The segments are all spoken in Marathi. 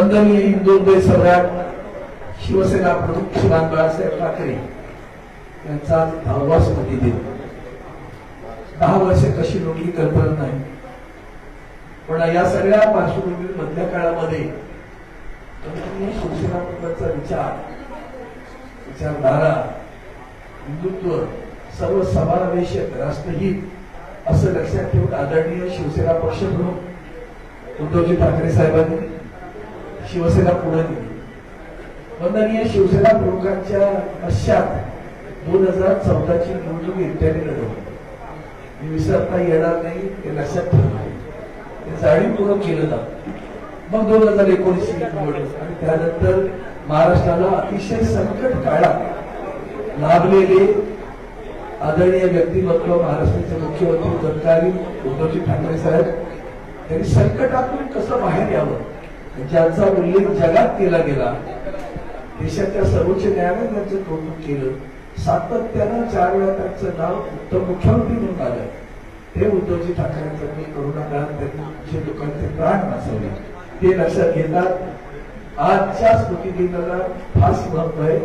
वंदनीय हिंदुत्व सम्राट शिवसेना प्रमुख श्रीमान बाळासाहेब ठाकरे यांचा 10वा स्मृतिदिन. 10 वर्षे कशी लोकली कल्पना नाही, पण या सगळ्या पार्श्वभूमीवर मधल्या काळामध्ये शिवसेना पक्षाचा विचारधारा, हिंदुत्व, सर्व समावेशक राष्ट्रहित असं लक्षात ठेवून आदरणीय शिवसेना पक्षप्रमुख उद्धवजी ठाकरे साहेबांनी शिवसेना पुढे नेली. वंदनीय शिवसेना प्रमुखांच्या पश्चात 2014ची निवडणूक एकट्याने लढवली. मी विसरता येणार नाही, हे लक्षात ठेवलं, ते जाणीवपूर्वक केलं जातं. मग 2019ची निवडणूक आणि त्यानंतर महाराष्ट्राला अतिशय संकट काळात लाभलेले आदरणीय व्यक्तिमत्व महाराष्ट्राचे मुख्यमंत्री तत्कालीन उद्धवजी ठाकरे साहेब त्यांनी संकटातून कसं बाहेर यावं, ज्यांचा उल्लेख जगात केला गेला. देशाच्या सर्वोच्च न्यायालयाने त्यांचं कौतुक केलं. सातत्यानं 4 वेळा त्यांचं नाव उत्तम मुख्यमंत्री म्हणून आलं. ते उद्धवजी ठाकरेंनी करोना काळात त्यांनी लोकांचे प्राण वाचवले. ते लक्षात घेतात आजच्या स्मृतिदिनाला खास महत्व आहे,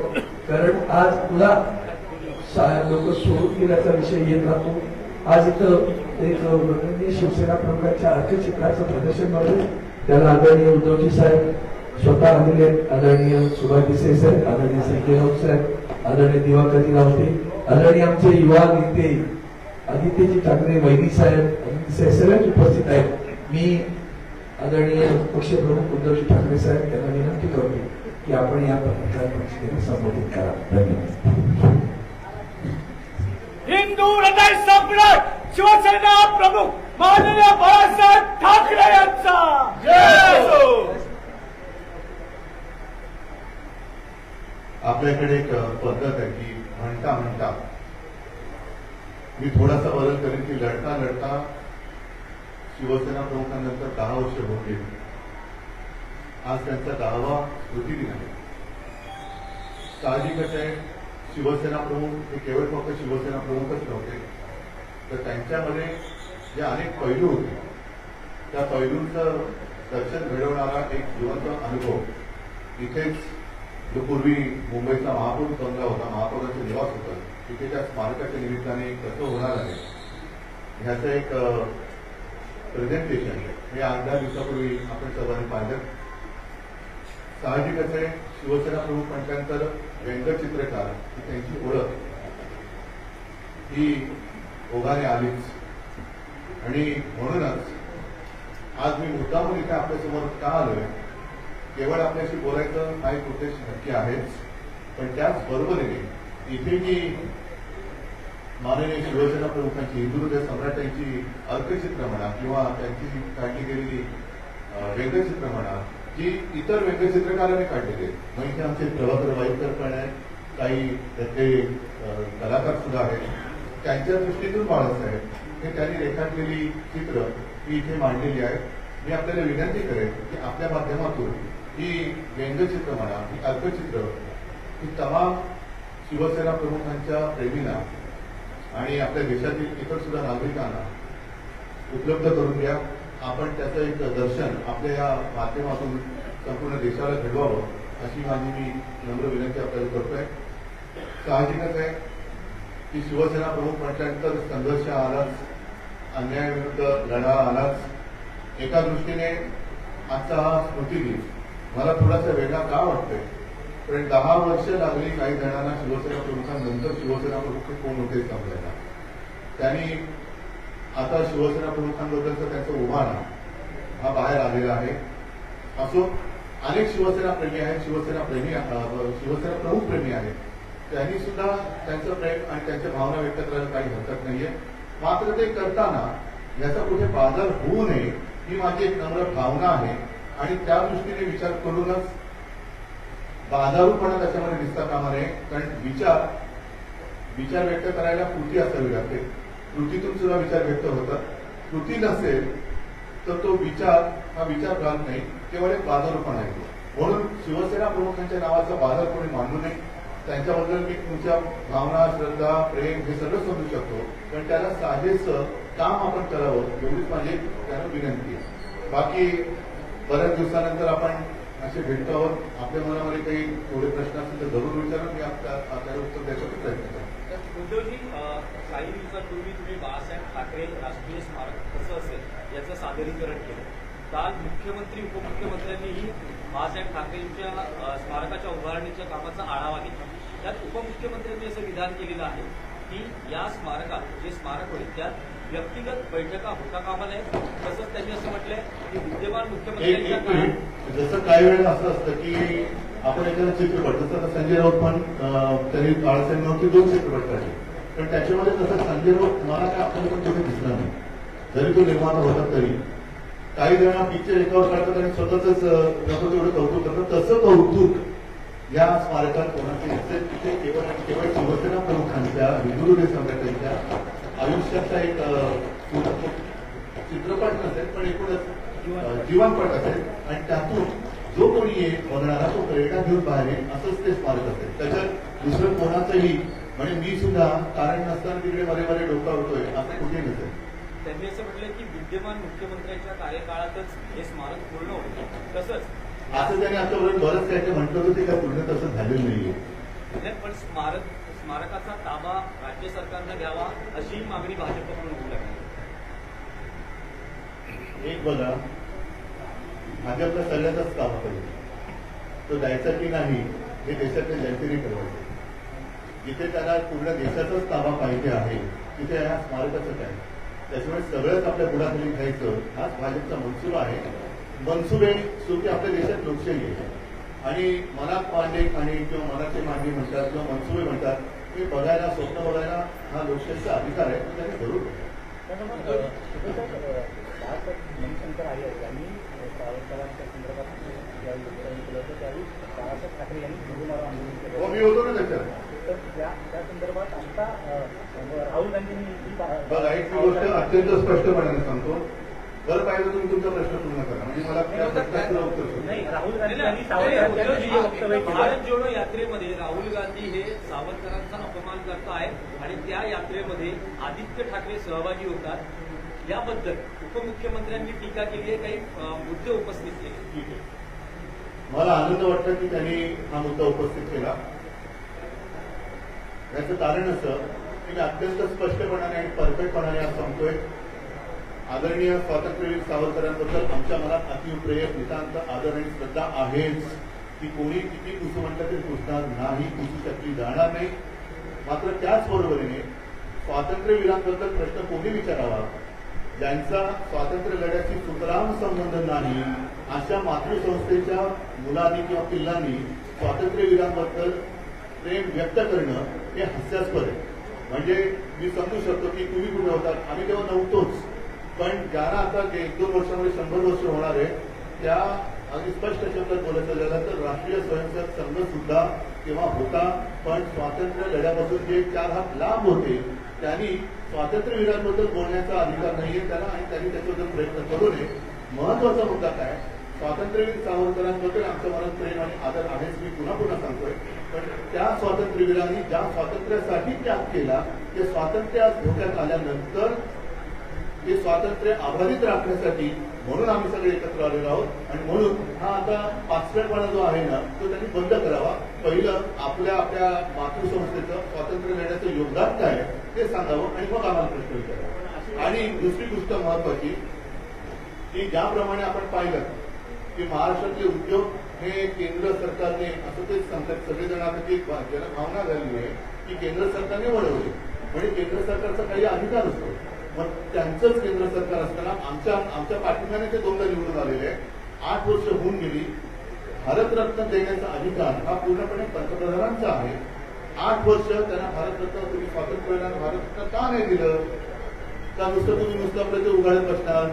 कारण आज पुन्हा लोक सोडून गेल्याचा विषय येत राहतो. आज इथं एक शिवसेना प्रमुखांच्या अर्कचित्राचं प्रदर्शन झालं. त्याला आदरणीय उद्धवजी साहेब स्वतः आलेले, आदरणीय सुभाष देसाई साहेब, आदरणीय संजय राऊत साहेब, आदरणीय दिवाकरजी रावते, आदरणीय आमचे युवा नेते आदित्यजी ठाकरे, वैदी साहेब, सगळेच उपस्थित आहेत. मी आदरणीय पक्षप्रमुख उद्धवजी ठाकरे साहेब यांना विनंती करतो की आपण या पत्रकार परिषदेला संबोधित करा. धन्यवाद. हिंदू हृदय सम्राट शिवसेना प्रमुख माननीय बाळासाहेब ठाकरे यांचा जय हो. आपल्याकडे एक पद्धत आहे की म्हणता म्हणता मी थोडासा बदल करेन की लढता लढता शिवसेना प्रमुखांनंतर 10 वर्ष होऊन गेली. आज त्यांचा 10वा स्मृतिदिन आहे. साहजिकच आहे, शिवसेना प्रमुख हे केवळ फक्त शिवसेना प्रमुखच नव्हते, तर त्यांच्यामध्ये जे अनेक पैलू होते त्या पैलूंचं दर्शन घडवणारा एक जिवंत अनुभव इथेच जो पूर्वी मुंबईचा महापौर बंगला होता, महापौरांचं निवास होतं, तिथे त्या स्मारकाच्या निमित्ताने कसं होणार आहे ह्याचं एक प्रेझेंटेशन हे 8-10 दिवसापूर्वी आपण सर्वांनी पाहिलं. साहजिकच आहे, शिवसेना प्रमुख म्हटल्यानंतर व्यंगचित्रकार ही त्यांची ओळख ही ओघाने आलीच. आणि म्हणूनच आज मी मुद्दामून इथे आपल्यासमोर का आलोय, केवळ आपल्याशी बोलायचं काही उद्देश नक्की आहेच, पण त्याचबरोबरीने इथे जी माननीय शिवसेना प्रमुखांची, हिंदुत्व सम्राटांची अर्कचित्र म्हणा किंवा त्यांची काढली गेलेली व्यंगचित्र म्हणा, जी इतर व्यंगचित्रकारांनी काढलेली आहेत. मग इथे आमचे प्रभाकर वाईकर पण आहेत, काही त्यातले कलाकार सुद्धा आहेत. त्यांच्या दृष्टीतून बाळासाहेब हे त्यांनी रेखाटलेली चित्र ही इथे मांडलेली आहेत. मी आपल्याला विनंती करेन की आपल्या माध्यमातून ही व्यंगचित्र म्हणा, ही अर्कचित्र ही तमाम शिवसेना प्रमुखांच्या प्रेमींना आणि आपल्या देशातील इतर सुद्धा नागरिकांना उपलब्ध करून द्या. आपण त्याचं एक दर्शन आपल्या या माध्यमातून संपूर्ण देशाला घडवावं अशी माझी मी नम्र विनंती आपल्याला करतोय. साहजिकच आहे की शिवसेना प्रमुख म्हटल्यानंतर संघर्ष आलाच, अन्यायाविरुद्ध लढा आलाच. एका दृष्टीने आजचा हा स्मृतिदिन मला थोडासा वेगळा का वाटतोय, पण 10 वर्ष लागली काही जणांना शिवसेना प्रमुखांनंतर शिवसेना प्रमुख कोण होते समजायला. त्यांनी आता शिवसेना प्रमुखांबद्दलचा त्यांचा उभाणा हा बाहेर आलेला आहे. असो, अनेक शिवसेना प्रेमी आहेत, शिवसेना प्रमुख प्रेमी आहेत, त्यांनी सुद्धा त्यांचं प्रेम आणि त्यांच्या भावना व्यक्त करायला काही हरकत नाहीये. मात्र ते करताना याचा कुठे बाजार होऊ नये ही माझी एक नम्र भावना आहे. आणि त्या दृष्टीने विचार करूनच बाजारूपणा त्याच्यामध्ये दिसता कामा नये, कारण विचार व्यक्त करायला कृती असावी लागते. कृतीतून सुद्धा विचार व्यक्त होतात. कृती नसेल तर तो विचार हा विचार राहत नाही, केवळ एक बाजारूपणा आहे. म्हणून शिवसेना प्रमुखांच्या नावाचा बाजार कोणी मांडू नये. त्यांच्याबद्दल मी तुमच्या भावना, श्रद्धा, प्रेम हे सगळं समजू शकतो, पण त्याला साजेसं काम आपण करावं एवढीच माझी त्यांना विनंती आहे. बाकी बऱ्याच दिवसानंतर आपण असे भेटतावर आपल्या मनामध्ये काही थोडे प्रश्न असतील तर जरूर विचारा. मी आपल्याला उत्तर द्यायचा प्रयत्न करतो. उद्धवजी, काही दिवसांपूर्वी तुम्ही बाळासाहेब ठाकरे राष्ट्रीय स्मारक कसं असेल याचं सादरीकरण केलं. काल मुख्यमंत्री उपमुख्यमंत्र्यांनीही बाळासाहेब ठाकरेंच्या स्मारकाच्या उभारणीच्या कामाचा आढावा घेतला. त्यात उपमुख्यमंत्र्यांनी असं विधान केलेलं आहे की या स्मारकात जे स्मारक होईल त्यात व्यक्तिगत बैठका होता कामा नये. तसंच त्यांनी असं म्हटलंय की विद्यमान मुख्यमंत्र्यांच्या एक काळात मिनिट. जसं काही वेळेला असं असतं की आपण एखादा चित्रपट, जसं संजय राऊत पण त्यांनी बाळासाहेबांवरती 2 चित्रपट काढले, पण त्याच्यामध्ये तसं संजय राऊत मला काय आपल्याला पण कुठे दिसला नाही. जरी तो निर्माता होता तरी काही जण पिक्चर एकावर काढतात आणि स्वतःच एवढं कौतुक करतात. तसं कौतुक या स्मारकात कोणाचे नसेल. तिथे केवळ शिवसेना प्रमुखांच्या, हिंदू सम्राटांच्या आयुष्याचा एक चित्रपट नसेल पण एकूणच जीवनपट असेल आणि त्यातून जो कोणी बघणारा तो प्रेरणा घेऊन बाहेर येईल असंच ते स्मारक असेल. त्याच्यात दुसरं कोणाचंही म्हणजे मी सुद्धा कारण नसताना तिकडे बरे डोकावतोय असं कुठे नसेल. त्यांनी असं म्हटलं की विद्यमान मुख्यमंत्र्यांच्या कार्यकाळातच हे स्मारक पूर्ण होईल. तसंच असं त्याने आतापर्यंत बरंच काय म्हटलं होतं ते काय पूर्ण तसं झालेलं नाहीये. पण स्मारकाचा ताबा राज्य सरकारनं घ्यावा अशी मागणी भाजपकडून होऊ लागली. एक बघा, भाजपला सगळ्याचाच ताबा पाहिजे. तो द्यायचा की नाही हे देशातल्या जनतेने ठरवायचं. जिथे त्याला पूर्ण देशाचाच ताबा पाहिजे आहे तिथे या स्मारकाचं काय. त्याच्यामुळे सगळंच आपल्या पुढाखाली घ्यायचं हाच भाजपचा मनसुबा आहे. मनसुबे शेवटी आपल्या देशात लोकशाही आहे आणि मनात मांडे खाणे किंवा मनाचे मांडे म्हणतात किंवा मनसुबे म्हणतात हे बघायला, स्वप्न बघायला हा लोकशाहीचा अधिकार आहे. तो त्याने जरूर मणिशंकर आर्य यांनी सावरकरांच्या संदर्भात केलं होतं. त्यावेळी बाळासाहेब ठाकरे यांनी हिंदूमारा आंदोलन केलं. हो, मी होतो ना त्याच्यात. तर त्या संदर्भात आता राहुल गांधींनी बघा, एक गोष्ट अत्यंत स्पष्टपणाने सांगतो. बरं पाहिजे तुम्ही तुमचा प्रश्न पूर्ण करा म्हणजे मला त्या प्रश्नाचं उत्तर सुचलं. नाही, राहुल गांधी यांनी सावरकरांनी जे वक्तव्य केलं. भारत जोडो यात्रेमध्ये राहुल गांधी हे सावरकरांचा अपमान करतायत आणि त्या यात्रेमध्ये आदित्य ठाकरे सहभागी होतात. याबद्दल उपमुख्यमंत्र्यांनी टीका केली आहे, काही मुद्दे उपस्थित केले. ठीक आहे. मला आनंद वाटतं की त्यांनी हा मुद्दा उपस्थित केला. याचं कारण असं की मी अत्यंत स्पष्टपणाने आणि परफेक्टपणाने आज सांगतोय, आदरणीय स्वातंत्र्यवीर सावरकरांबद्दल आमच्या मनात अतिप्रेम, नितांत आदर आणि श्रद्धा आहेच. ती कोणी किती पुसू म्हटलं तरी पुसणार नाही, पुसू शकली जाणार नाही. मात्र त्याच बरोबरीने स्वातंत्र्यवीरांबद्दल प्रश्न कोणी विचारावा ज्यांचा स्वातंत्र्य लढ्याशी सुतराम संबंध नाही अशा मातृसंस्थेच्या मुलांनी किंवा पिल्लांनी स्वातंत्र्यवीरांबद्दल प्रेम व्यक्त करणं हे हास्यास्पद आहे. म्हणजे मी समजू शकतो की तुम्ही कुठे होतात, आम्ही तेव्हा नव्हतोच, पण ज्यांना आता 1-2 वर्षामध्ये 100 वर्ष होणार आहे त्या अगदी स्पष्ट शब्दात बोलायचं झालं तर राष्ट्रीय स्वयंसेवक संघ सुद्धा तेव्हा होता. पण स्वातंत्र्य लढ्यापासून जे 4 हात लांब होते त्यांनी स्वातंत्र्यवीरांबद्दल बोलण्याचा अधिकार नाहीये त्याला आणि त्यांनी त्याच्याबद्दल प्रयत्न करू नये. महत्वाचा मुद्दा काय, स्वातंत्र्यवीर सावरकरांबद्दल आमच्या मनात प्रेम आणि आदर आहेच, मी पुन्हा सांगतोय. पण त्या स्वातंत्र्यवीरांनी ज्या स्वातंत्र्यासाठी त्याग केला ते स्वातंत्र्य धोक्यात आल्यानंतर ते स्वातंत्र्य आभारित राखण्यासाठी म्हणून आम्ही सगळे एकत्र आलेलो आहोत. आणि म्हणून हा आता पाचव्यापणा जो आहे ना तो त्यांनी बंद करावा. पहिलं आपल्या मातृसंस्थेचं स्वातंत्र्य लढ्याचं योगदान काय ते सांगावं आणि मग आम्हाला प्रश्न विचारावा. आणि दुसरी गोष्ट महत्वाची की ज्याप्रमाणे आपण पाहिलं की महाराष्ट्रातले उद्योग हे केंद्र सरकारने असं तेच सांगतात सगळेजण आता ती भावना झाली आहे की केंद्र सरकारने वळवले म्हणजे केंद्र सरकारचा काही अधिकार असतो. मग त्यांचंच केंद्र सरकार असताना आमच्या पाठिंब्याने ते 2दा निवडून आलेले आहे. 8 वर्ष होऊन गेली. भारतरत्न देण्याचा अधिकार हा पूर्णपणे पंतप्रधानांचा आहे. 8 वर्ष त्यांना भारतरत्न तुम्ही स्वातंत्र्याला भारतरत्न का नाही दिलं? का नुसतं आपलं ते उघडत बसणार?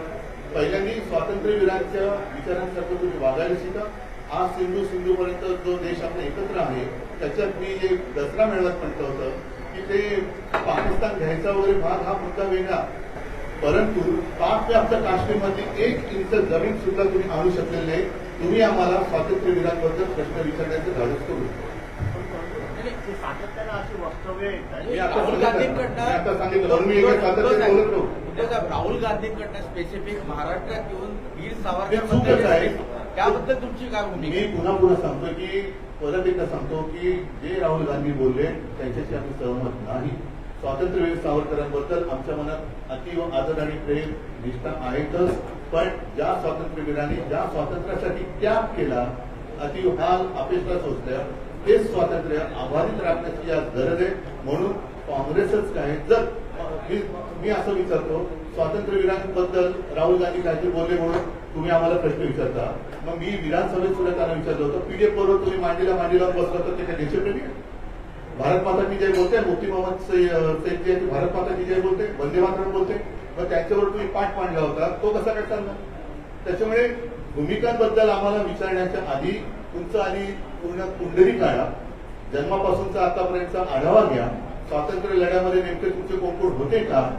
पहिल्यांदा स्वातंत्र्यवीरांच्या विचारांसारखं तुम्ही वागायला शिका. आज सिंधूपर्यंत जो देश आपला एकत्र आहे त्याच्यात मी जे दसरा मेळाव्यात म्हटलं होतं की ते पाकिस्तान घ्यायचा वगैरे भाग हा मुद्दा वेगळा, परंतु पाक व्याप्त काश्मीरमध्ये 1 इंच जमीन सुद्धा तुम्ही आणू शकलेले नाही. तुम्ही आम्हाला स्वातंत्र्यवीरांबद्दल प्रश्न विचारण्याचं धाडस करू. सातत्यानं अशी वक्तव्य मी आता सांगितलं म्हणून मी एका स्वातंत्र्य बोलत राहू. राहुल गांधींकडनं स्पेसिफिक महाराष्ट्रात येऊन वीर हे सावरकर चूकच आहे. त्याबद्दल तुमची काय भूमिका मी आहे? पुन्हा पुन्हा सांगतो की परत एकदा सांगतो की जे राहुल गांधी बोलले त्यांच्याशी आम्ही सहमत नाही. स्वातंत्र्यवीर सावरकरांबद्दल आमच्या मनात अतीव आदर आणि प्रेम निष्ठा आहेतच, पण ज्या स्वातंत्र्यवीरांनी ज्या स्वातंत्र्यासाठी त्याग केला, अतीव हाल अपेक्षा सोसल्या, तेच स्वातंत्र्य आभारित राखण्याची आज गरज आहे. म्हणून काँग्रेसच काय, जर मी असं विचारतो, स्वातंत्र्यवीरांबद्दल राहुल गांधी काहीतरी बोलले म्हणून तुम्ही आम्हाला प्रश्न विचारता, मग मी विधानसभेत सुद्धा त्यांना विचारलं होतं, पीडीएफ बरोबर तुम्ही मांडीला बसला तर ते काय देशप्रेमी आहे? भारत माता की जय बोलते, मुफ्ती मोहम्मद सैद जी भारत माता की जय बोलते, वंदे मातरम बोलते, मग त्यांच्यावर तुम्ही पाठ मांडला होता, तो कसा काय चालला? त्याच्यामुळे भूमिकांबद्दल आम्हाला विचारण्याच्या आधी तुमचं आणि पूर्ण कुंडली काढा, जन्मापासूनचा आतापर्यंतचा आढावा घ्या, स्वातंत्र्य लढ्यामध्ये नेमके तुमचे कोण होते का?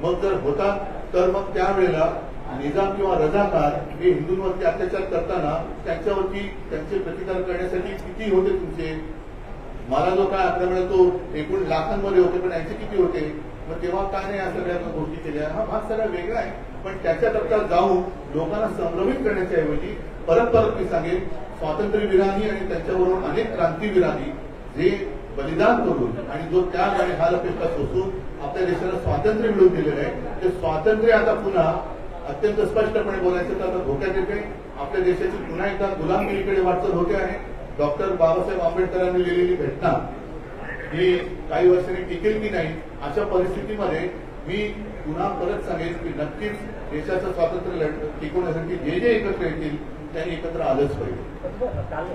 मग जर होता तर मग त्यावेळेला निजाम किंवा रजाकार हे हिंदूंवरती अत्याचार करताना त्यांच्यावरती त्यांचे प्रतिकार करण्यासाठी किती होते तुमचे? मला जो काय आकडा मिळतो एकूण लाखांमध्ये होते, पण यांचे किती होते? मग तेव्हा काय नाही या सगळ्या गोष्टी केल्या? हा भाग सगळा वेगळा आहे, पण त्याच्या टप्प्यात जाऊन लोकांना संभ्रमित करण्याच्या ऐवजी परत मी सांगेन, स्वातंत्र्यवीरांनी आणि त्यांच्याबरोबर अनेक क्रांतीवीरांनी जे बलिदान करून आणि जो त्याग आणि हाल अपेक्षा सोसून आपल्या देशाला स्वातंत्र्य मिळवून दिलेलं आहे, ते स्वातंत्र्य आता पुन्हा अत्यंत स्पष्टपणे बोलायचं तर आता धोक्यात येते. आपल्या देशाची पुन्हा एकदा गुलामगिरीकडे वाटचाल होते आहे. डॉक्टर बाबासाहेब आंबेडकरांनी लिहिलेली घटना ही काही वर्षांनी टिकेल की नाही, अशा परिस्थितीमध्ये मी पुन्हा परत सांगेन की नक्कीच देशाचं स्वातंत्र्य टिकवण्यासाठी जे जे एकत्र येतील त्यांनी एकत्र आलंच पाहिजे. काल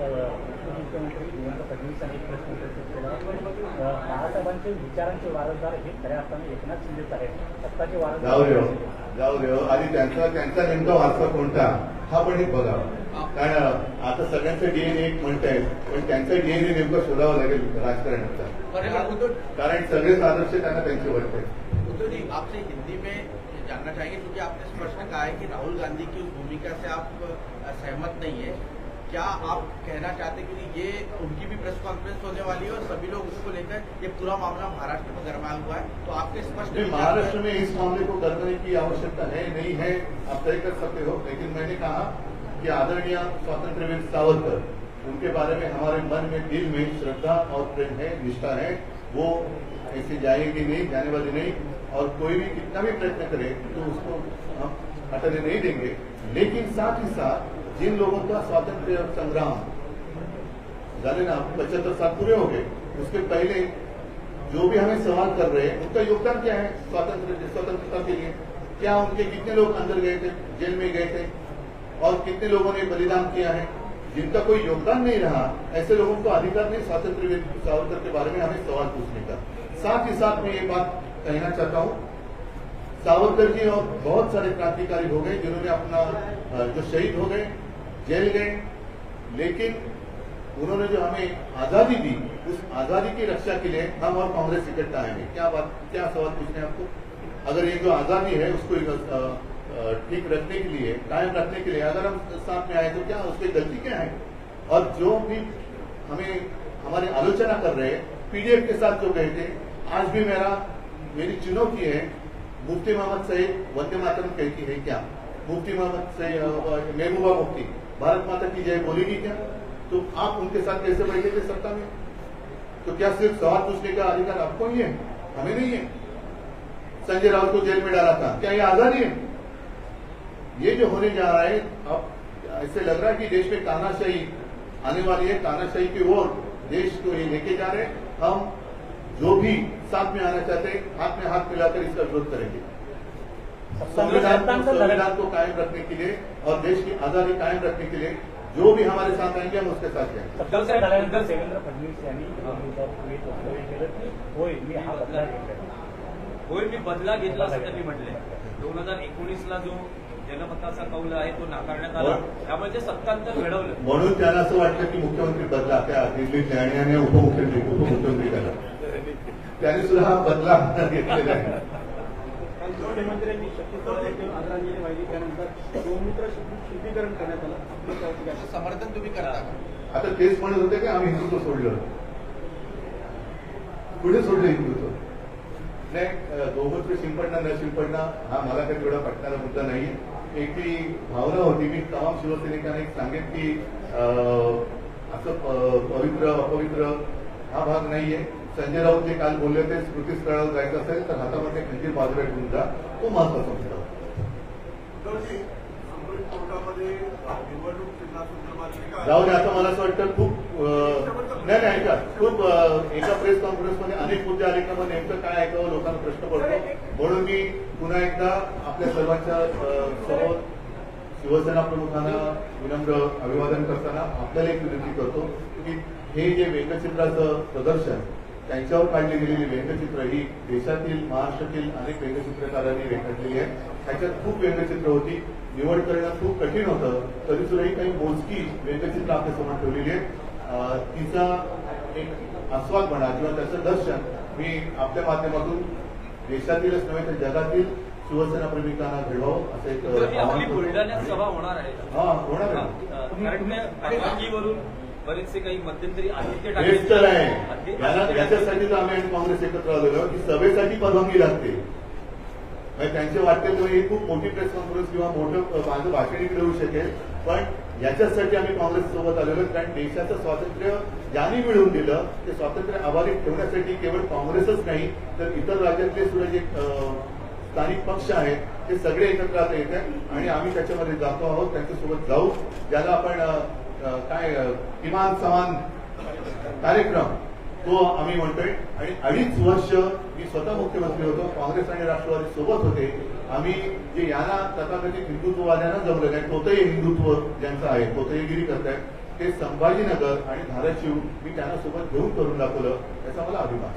उपमुख्यमंत्री देवेंद्र फडणवीस यांनी एक प्रश्न उपस्थित केला, बाळासाहेबांचे विचारांचे वारसदार हे खऱ्या अर्थाने एकनाथ शिंदेच आहेत, सत्ताचे वारसदार जाऊ दे आणि त्यांचा नेमका वारसा कोणता हा पण एक बघावा. कारण आता सगळ्यांचं डीएनए एक म्हणतायत, पण त्यांचा डीएनए नेमका शोधावा लागेल राजकारणाचा, कारण सगळेच आदर्श त्यांना त्यांचे वाटतात. उद्धव जी, आपसे हिंदी में जानना चाहेंगे, क्योंकि आपने स्पष्ट कहा है कि राहुल गांधी की उस भूमिका से आप सहमत नहीं है. क्या आप कहना चाहते हैं कि ये उनकी भी प्रेस कॉन्फ्रेंस होने वाली है और सभी लोग उसको लेकर ये पूरा मामला महाराष्ट्र में गरमाया हुआ है, तो आपके स्पष्ट महाराष्ट्र में इस मामले को गरमाने की आवश्यकता है नहीं है, आप तय कर सकते हो, लेकिन मैंने कहा कि आदरणीय स्वातंत्र्यवीर सावरकर, उनके बारे में हमारे मन में दिल में श्रद्धा और प्रेम है, निष्ठा है, वो ऐसे जाएगी नहीं, जाने वाली नहीं, और कोई भी कितना भी प्रयत्न करे तो उसको हम हटाने नहीं देंगे. लेकिन साथ ही साथ जिन लोगों का स्वातंत्र्य संग्राम जाने ना 75 साल पूरे हो गए, उसके पहले जो भी हमें सवाल कर रहे हैं उनका योगदान क्या है स्वतंत्रता के लिए? क्या उनके कितने लोग अंदर गए थे, जेल में गए थे, और कितने लोगों ने बलिदान किया है? जिनका कोई योगदान नहीं रहा, ऐसे लोगों को अधिकार नहीं स्वातंत्र्यवीर सावरकर के बारे में हमें सवाल पूछने का. साथ ही साथ मैं ये बात कहना चाहता हूं, सावरकर जी और बहुत सारे क्रांतिकारी हो गए जिन्होंने अपना जो शहीद हो गए, जेल गए, लेकिन उन्होंने जो हमें आजादी दी, उस आजादी की रक्षा के लिए हम और कांग्रेस इकट्ठा आएंगे. क्या सवाल पूछने हैं आपको? अगर ये जो आजादी है उसको ठीक रखने के लिए, कायम रखने के लिए अगर हम साथ में आए तो क्या उसकी गलती क्या है? और जो भी हमारी आलोचना कर रहे हैं, पीडीएफ के साथ जो गए थे, आज भी मेरी चुनौती है, मुफ्ती मोहम्मद सईद वंदे मातरम कहती है क्या? मुफ्ती मोहम्मद सईद महबूबा मुफ्ती भारत माता की जय बोलेगी क्या? तो आप उनके साथ कैसे बैठे थे सत्ता में? तो क्या सिर्फ सवाल पूछने का अधिकार आपको ही है, हमें नहीं है? संजय राउत को जेल में डाला था, क्या ये आजादी है? ये जो होने जा रहा है, अब ऐसे लग रहा है कि देश में तानाशाही आने वाली है, तानाशाही की ओर देश को ये लेके जा रहे हैं. हम जो भी साथ में आना चाहते हैं, हाथ में हाथ मिलाकर इसका विरोध करेंगे. संविधान को कायम रखने के लिए और देश की आजादी कायम रखने के लिए जो भी हमारे साथ आएंगे हम उसके साथ जाएंगे. देवेंद्र फडणवीस यांनी वक्तव्य केलं की होय मी हा बदला घेतला, होय मी बदला घेतला असं त्यांनी म्हटलंय. 2019ला जो जनमताचा कौल आहे तो नाकारण्यात आला, त्यामुळे ते सत्तांतर घडवलं. म्हणून त्यांना असं वाटलं की मुख्यमंत्री बदला त्या दिल्लीतल्या आणि उपमुख्यमंत्री त्याला त्यांनी सुद्धा हा बदला घेतलेला आहे. मुख्यमंत्र्यांनी शक्तीप्रदर्शन आदरांजली वाहिली, त्यानंतर गोमूत्र शुद्धीकरण करण्यात आलं. समर्थन तुम्ही करता? आता तेच म्हणत होते की आम्ही हिंदुत्व सोडलं. पुढे सोडलं हिंदुत्व नाही. गोमूत्र शिंपडणं न शिंपडणं हा मला काही तेवढा पटणारा मुद्दा नाहीये. एक ती भावना होती. मी तमाम शिवसैनिकांना एक सांगेन की असं पवित्र अपवित्र हा भाग नाहीये. संजय राऊत जे काल बोलले ते स्मृतीस्थळावर जायचं असेल तर हातामध्ये खंजीर बाजूला ठेवून जा. तो महत्वाचा मुद्दा. जाऊ दे. आता मला असं वाटतं खूप नाही ऐका, खूप एका प्रेस कॉन्फरन्समध्ये अनेक मुद्दे आले का मग नेमकं काय ऐकावं लोकांना प्रश्न पडतो. म्हणून मी पुन्हा एकदा आपल्या सर्वांच्या समोर शिवसेना प्रमुखांना विनम्र अभिवादन करताना आपल्याला एक विनंती करतो की हे जे व्यंगचित्राचं प्रदर्शन त्यांच्यावर काढली गेलेली व्यंगचित्र ही देशातील महाराष्ट्रातील अनेक व्यंगचित्रकारांनी रेखाटलेली आहे. त्याच्यात खूप व्यंगचित्र होती. निवड करणं खूप कठीण होतं. तरी सुद्धा काही मोजकी व्यंगचित्र आपल्यासमोर ठेवलेली आहेत. तिचा एक आस्वाद म्हणा किंवा त्याचं दर्शन मी आपल्या माध्यमातून देशातीलच नव्हे तर जगातील शिवसेना प्रेमिकांना घडवावं असं एक आपली बुलढाण्यात सभा होणार आहे. होणार आहे. कारण परवानगीवरून बरेचसे काही मध्यंतरी आदित्य हेच तर आहे. ठाकरे याच्यासाठी तर आम्ही आणि काँग्रेस एकत्र आलेलो की सभेसाठी परवानगी लागते. त्यांचे वाटते तर ही खूप मोठी प्रेस कॉन्फरन्स किंवा मोठं माझं भाषण इकडे होऊ शकेल, पण याच्यासाठी आम्ही काँग्रेस सोबत आलेलो. कारण देशाचं स्वातंत्र्य ज्यांनी मिळवून दिलं ते स्वातंत्र्य अबाधित ठेवण्यासाठी केवळ काँग्रेसच नाही तर इतर राज्यातले सुद्धा जे स्थानिक पक्ष आहेत ते सगळे एकत्र आता येत आहेत आणि आम्ही त्याच्यामध्ये जातो आहोत. त्यांच्यासोबत जाऊ. ज्याला आपण काय किमान समान कार्यक्रम तो आम्ही म्हणतोय. आणि 2.5 वर्ष मी स्वतः मुख्यमंत्री होतो. काँग्रेस आणि राष्ट्रवादी सोबत होते. आम्ही जे यांना तथाकथित हिंदुत्ववाद्यांना जमलं नाही, तोतही हिंदुत्व ज्यांचं आहे तोतहीगिरी करतायत ते संभाजीनगर आणि धाराशिव मी त्यांना सोबत घेऊन करून दाखवलं. त्याचा मला अभिमान.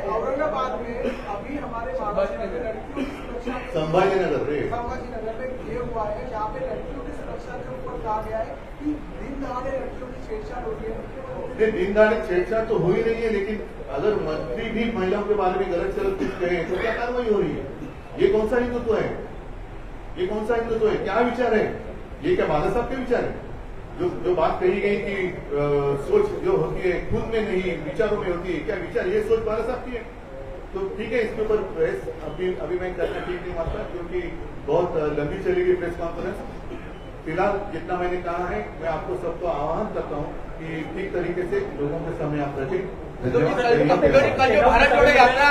औरंगाबाद में अभी हमारे संभाजीनगर रे संभाजीनगर में ये हुआ है जहाँ पे लड़कियों की सुरक्षा के ऊपर कहा गया है कि दिन दहाड़े लड़कियों की छेड़छाड़ हो रही है. दिन दहाड़े छेड़छाड़ तो हो ही नहीं है, लेकिन अगर मंत्री भी महिलाओं के बारे में गलत सलत कुछ कहे तो क्या कार्रवाई हो रही है? ये कौन सा हिंदुत्व है? ये कौन सा हिंदुत्व है? क्या विचार है? ये क्या बाला साहब के विचार है? जो बात कही गई कि सोच जो होती है खुद में नहीं विचारों में होती है, क्या विचार ये सोच बाला साहब की है? तो ठीक है, इसके ऊपर प्रेस अभी मैं करना ठीक नहीं मानता क्योंकि बहुत लंबी चलेगी प्रेस कॉन्फ्रेंस. फिलहाल जितना मैंने कहा है मैं आपको सबको आह्वान करता हूँ कि ठीक तरीके से लोगों के सामने आप रखें. कल जो भारत जोड़ो यात्रा